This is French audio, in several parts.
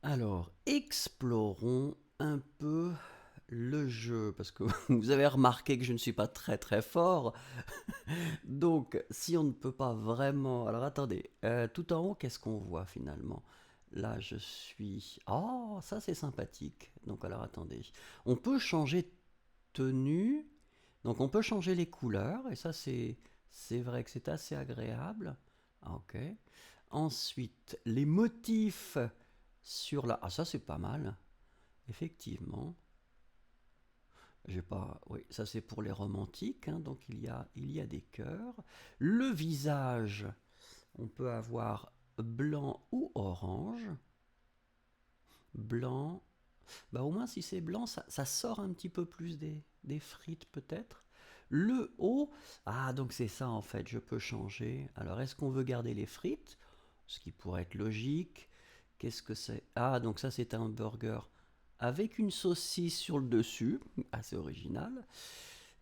Alors, explorons un peu le jeu, parce que vous avez remarqué que je ne suis pas très très fort. Donc, si on ne peut pas vraiment... Alors, attendez, tout en haut, qu'est-ce qu'on voit finalement? Là, je suis... Oh, ça c'est sympathique. Donc, alors, attendez. On peut changer de tenue, donc on peut changer les couleurs, et ça c'est vrai que c'est assez agréable. Ah, ok. Ensuite, les motifs sur la... Ah, ça c'est pas mal, effectivement. J'ai pas... Oui, ça c'est pour les romantiques, hein, donc il y a des cœurs. Le visage, on peut avoir blanc ou orange. Blanc. Bah au moins si c'est blanc, ça sort un petit peu plus des frites peut-être. Le haut, ah donc c'est ça en fait, je peux changer. Alors est-ce qu'on veut garder les frites? Ce qui pourrait être logique. Qu'est-ce que c'est? Ah donc ça c'est un burger avec une saucisse sur le dessus, assez original.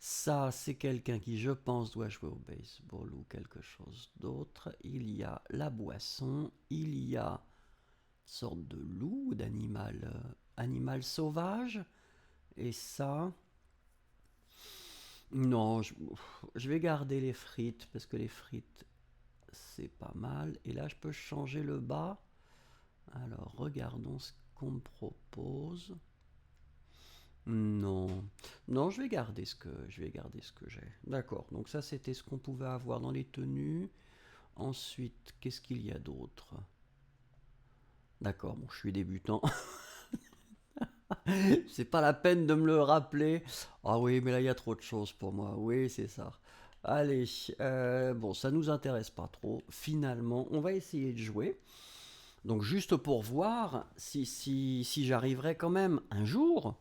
Ça c'est quelqu'un qui je pense doit jouer au baseball ou quelque chose d'autre. Il y a la boisson, il y a une sorte de loup ou d'animal animal sauvage. Et ça, non, je vais garder les frites parce que les frites, c'est pas mal. Et là, je peux changer le bas. Alors, regardons ce qu'on me propose. Non, non, je vais garder ce que j'ai. D'accord. Donc ça, c'était ce qu'on pouvait avoir dans les tenues. Ensuite, qu'est-ce qu'il y a d'autre? D'accord. Bon, je suis débutant. C'est pas la peine de me le rappeler. Ah oui, mais là, il y a trop de choses pour moi. Oui, c'est ça. Allez, bon, ça nous intéresse pas trop. Finalement, on va essayer de jouer. Donc, juste pour voir si j'arriverai quand même un jour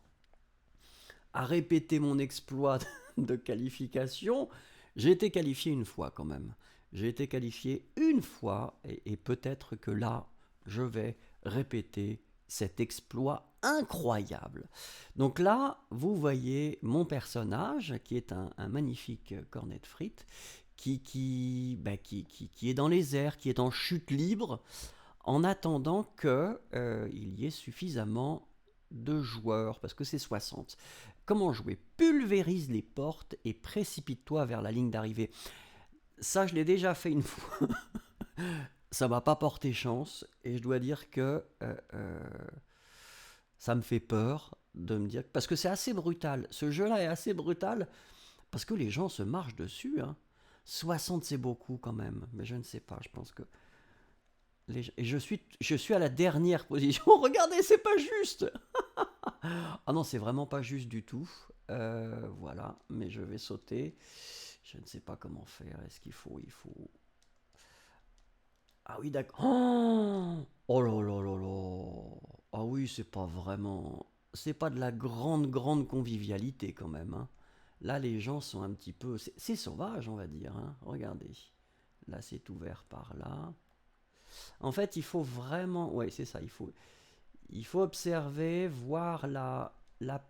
à répéter mon exploit de qualification. J'ai été qualifié une fois quand même. J'ai été qualifié une fois et peut-être que là, je vais répéter cet exploit incroyable. Donc là, vous voyez mon personnage qui est un magnifique cornet de frites qui est dans les airs, qui est en chute libre en attendant qu'il y ait suffisamment de joueurs, parce que c'est 60. Comment jouer? Pulvérise les portes et précipite-toi vers la ligne d'arrivée. Ça, je l'ai déjà fait une fois. Ça m'a pas porté chance, et je dois dire que ça me fait peur de me dire... Parce que c'est assez brutal. Ce jeu-là est assez brutal, parce que les gens se marchent dessus. Hein. 60, c'est beaucoup quand même, mais je ne sais pas, je pense que et je suis à la dernière position. Regardez, c'est pas juste. Ah non, c'est vraiment pas juste du tout. Voilà, mais je vais sauter. Je ne sais pas comment faire. Est-ce qu'il faut, il faut. Ah oui, d'accord. Oh là là là là. Ah oui, c'est pas vraiment. C'est pas de la grande grande convivialité quand même. Hein. Là, les gens sont un petit peu. C'est sauvage, on va dire. Hein. Regardez. Là, c'est ouvert par là. En fait, il faut vraiment. Ouais, c'est ça. Il faut observer, voir la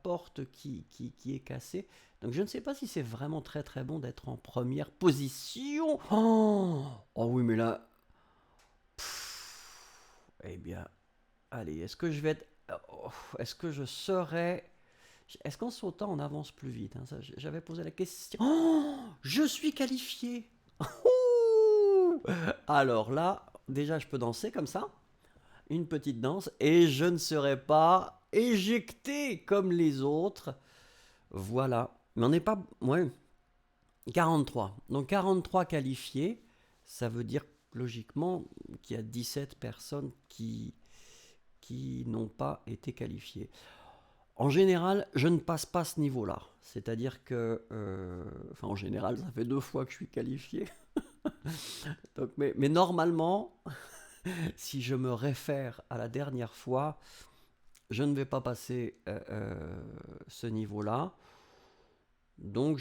porte qui est cassée. Donc je ne sais pas si c'est vraiment très très bon d'être en première position. Oh oui, mais là, eh bien, allez, est-ce que je vais être... oh, est-ce que je serai... Est-ce qu'en sautant on avance plus vite? Hein, ça, j'avais posé la question. Je suis qualifié. Alors là, déjà je peux danser comme ça. Une petite danse et je ne serai pas éjecté comme les autres. Voilà. Mais on n'est pas... Ouais, 43. Donc 43 qualifiés, ça veut dire logiquement qu'il y a 17 personnes qui n'ont pas été qualifiées. En général, je ne passe pas ce niveau-là. C'est-à-dire que... enfin, en général, ça fait 2 fois que je suis qualifié. Donc, mais normalement, si je me réfère à la dernière fois, je ne vais pas passer ce niveau-là. Donc,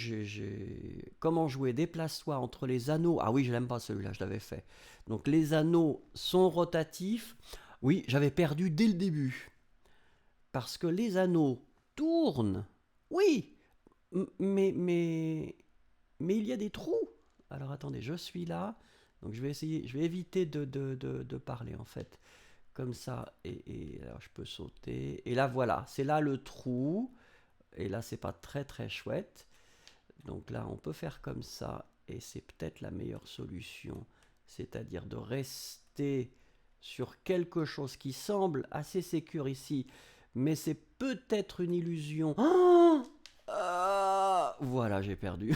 comment jouer? Déplace-toi entre les anneaux. Ah oui, je l'aime pas celui-là, je l'avais fait. Donc, les anneaux sont rotatifs. Oui, j'avais perdu dès le début. Parce que les anneaux tournent. Oui, mais il y a des trous. Alors, attendez, je suis là. Donc, je vais éviter de parler en fait. comme ça, et alors je peux sauter. Et là, voilà, c'est là le trou. Et là, c'est pas très très chouette. Donc là, on peut faire comme ça, et c'est peut-être la meilleure solution. C'est-à-dire de rester sur quelque chose qui semble assez sécure ici, mais c'est peut-être une illusion. Oh voilà, j'ai perdu.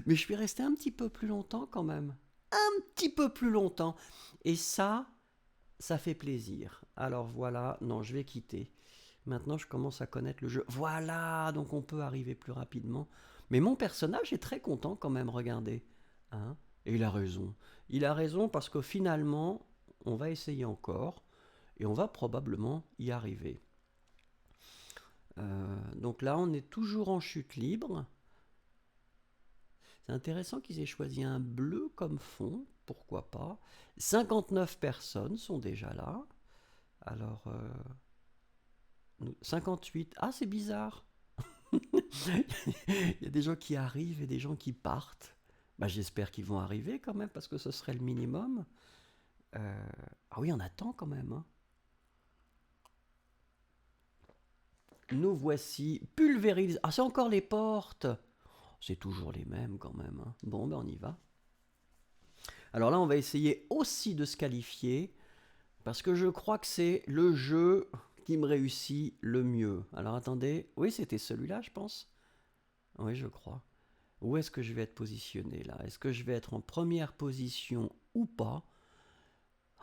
Mais je suis resté un petit peu plus longtemps quand même. Un petit peu plus longtemps. Et ça fait plaisir. Alors voilà, non, je vais quitter. Maintenant, je commence à connaître le jeu. Voilà, donc on peut arriver plus rapidement. Mais mon personnage est très content quand même, regardez. Hein. Et il a raison. Il a raison parce que finalement, on va essayer encore et on va probablement y arriver. Donc là, on est toujours en chute libre. C'est intéressant qu'ils aient choisi un bleu comme fond, pourquoi pas. 59 personnes sont déjà là. Alors, 58. Ah, c'est bizarre. Il y a des gens qui arrivent et des gens qui partent. Bah, j'espère qu'ils vont arriver quand même, parce que ce serait le minimum. Ah oui, on attend quand même. Hein. Nous voici pulvérisés. Ah, c'est encore les portes. C'est toujours les mêmes quand même. Hein. Bon, ben on y va. Alors là, on va essayer aussi de se qualifier, parce que je crois que c'est le jeu qui me réussit le mieux. Alors attendez, oui, c'était celui-là, je pense. Oui, je crois. Où est-ce que je vais être positionné là? Est-ce que je vais être en première position ou pas?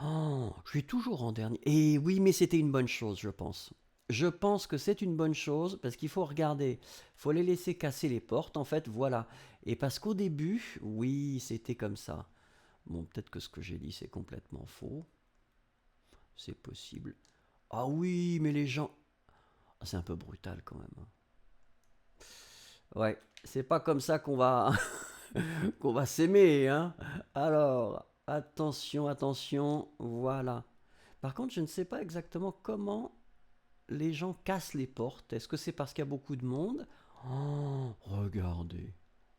Oh, je suis toujours en dernier. Et oui, mais c'était une bonne chose, je pense. Je pense que c'est une bonne chose parce qu'il faut regarder, il faut les laisser casser les portes, en fait, voilà. Et parce qu'au début, oui, c'était comme ça. Bon, peut-être que ce que j'ai dit, c'est complètement faux. C'est possible. Ah oui, mais les gens... Ah, c'est un peu brutal quand même. Hein. Ouais, c'est pas comme ça qu'on va qu'on va s'aimer, hein. Alors, attention, attention, voilà. Par contre, je ne sais pas exactement comment les gens cassent les portes. Est-ce que c'est parce qu'il y a beaucoup de monde? Oh, regardez.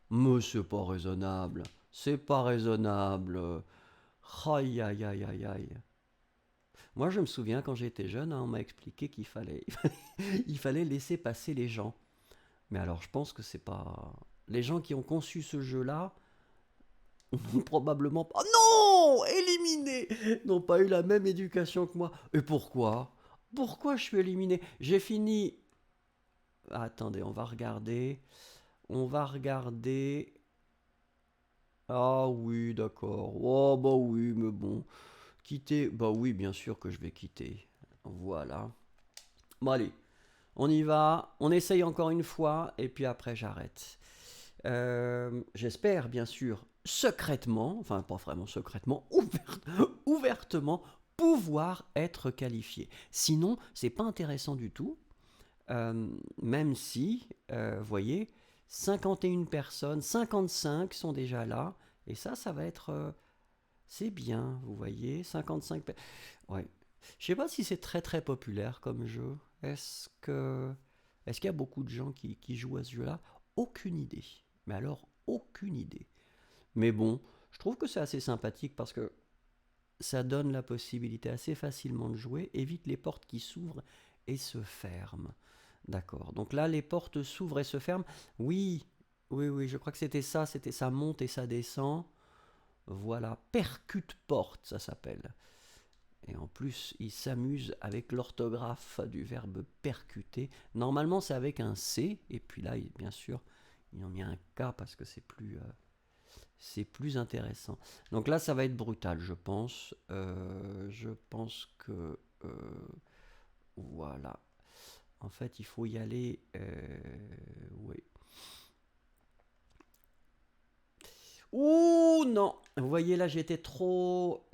Mais c'est pas raisonnable. C'est pas raisonnable. Aïe, aïe, aïe, aïe, aïe. Moi, je me souviens quand j'étais jeune, hein, on m'a expliqué qu'il fallait, il fallait laisser passer les gens. Mais alors, je pense que c'est pas. Les gens qui ont conçu ce jeu-là ont probablement pas. Oh non, éliminé, n'ont pas eu la même éducation que moi. Et pourquoi? Pourquoi je suis éliminé? J'ai fini. Ah, attendez, on va regarder. On va regarder. Ah oui, d'accord. Oh bah oui, mais bon. Quitter. Bah oui, bien sûr que je vais quitter. Voilà. Bon allez, on y va. On essaye encore une fois et puis après j'arrête. J'espère bien sûr secrètement, enfin pas vraiment secrètement, ouvertement pouvoir être qualifié. Sinon, c'est pas intéressant du tout. Même si, vous voyez, 51 personnes, 55 sont déjà là, et ça va être, c'est bien, vous voyez, 55. Ouais. Je sais pas si c'est très très populaire comme jeu. Est-ce qu'il y a beaucoup de gens qui jouent à ce jeu-là? Aucune idée. Mais alors, aucune idée. Mais bon, je trouve que c'est assez sympathique parce que ça donne la possibilité assez facilement de jouer, évite les portes qui s'ouvrent et se ferment. D'accord. Donc là, les portes s'ouvrent et se ferment. Oui, oui, oui, je crois que c'était ça monte et ça descend. Voilà, percute porte, ça s'appelle. Et en plus, ils s'amusent avec l'orthographe du verbe percuter. Normalement, c'est avec un C, et puis là, bien sûr, ils ont mis un K parce que c'est plus intéressant. Donc là, ça va être brutal, je pense. Je pense que... voilà. En fait, il faut y aller... oui. Ouh non. Vous voyez là, j'étais trop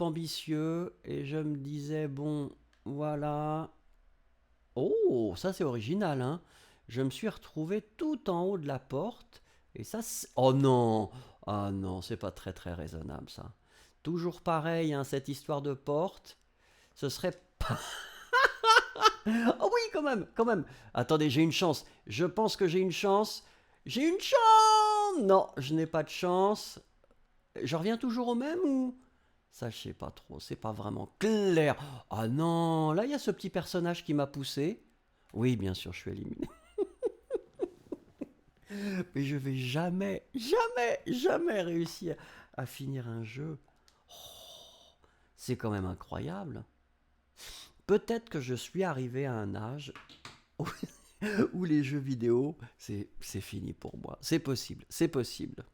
ambitieux et je me disais bon, voilà. Oh, ça c'est original, hein. Je me suis retrouvé tout en haut de la porte et ça, oh non, ah non, c'est pas très très raisonnable ça. Toujours pareil, hein, cette histoire de porte, ce serait pas. Oh oui, quand même, quand même. Attendez, j'ai une chance. Je pense que j'ai une chance. J'ai une chance. Non, je n'ai pas de chance. Je reviens toujours au même ou Ça, je sais pas trop. C'est pas vraiment clair. Ah non, là, il y a ce petit personnage qui m'a poussé. Oui, bien sûr, je suis éliminé. Mais je vais jamais, jamais, jamais réussir à finir un jeu. Oh, c'est quand même incroyable. Peut-être que je suis arrivé à un âge où, où les jeux vidéo, c'est fini pour moi. C'est possible, c'est possible.